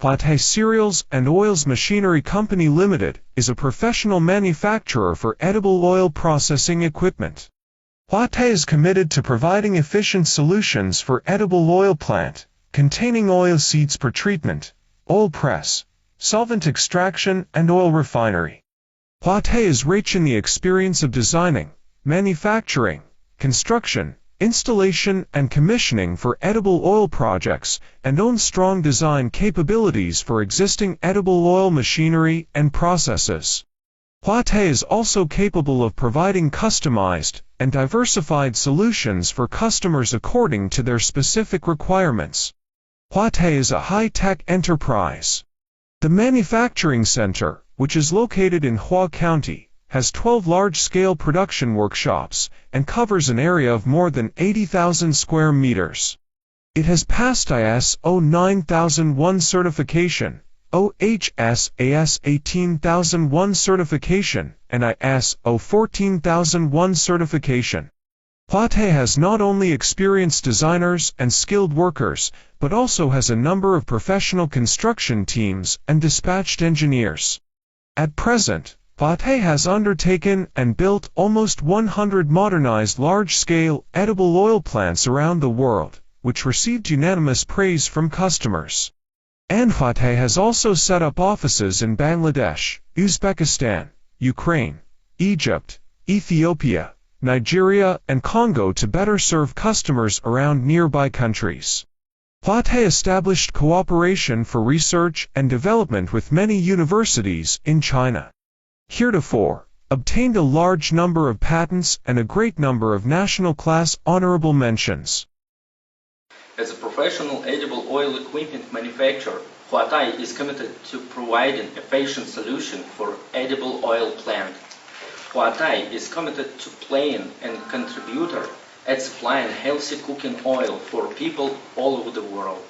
Huatai Cereals and Oils Machinery Company Limited is a professional manufacturer for edible oil processing equipment. Huatai is committed to providing efficient solutions for edible oil plant, containing oil seeds for treatment, oil press, solvent extraction and oil refinery. Huatai is rich in the experience of designing, manufacturing, construction, installation and commissioning for edible oil projects, and owns strong design capabilities for existing edible oil machinery and processes. Huatai is also capable of providing customized and diversified solutions for customers according to their specific requirements. Huatai is a high-tech enterprise. The manufacturing center, which is located in Huatai County, has 12 large-scale production workshops, and covers an area of more than 80,000 square meters. It has passed ISO 9001 certification, OHSAS 18001 certification, and ISO 14001 certification. Huatai has not only experienced designers and skilled workers, but also has a number of professional construction teams and dispatched engineers. At present, Huatai has undertaken and built almost 100 modernized large-scale edible oil plants around the world, which received unanimous praise from customers. And Huatai has also set up offices in Bangladesh, Uzbekistan, Ukraine, Egypt, Ethiopia, Nigeria and Congo to better serve customers around nearby countries. Huatai established cooperation for research and development with many universities in China. Heretofore, obtained a large number of patents and a great number of national class honorable mentions. As a professional edible oil equipment manufacturer, Huatai is committed to providing efficient solution for edible oil plant. Huatai is committed to playing a contributor at supplying healthy cooking oil for people all over the world.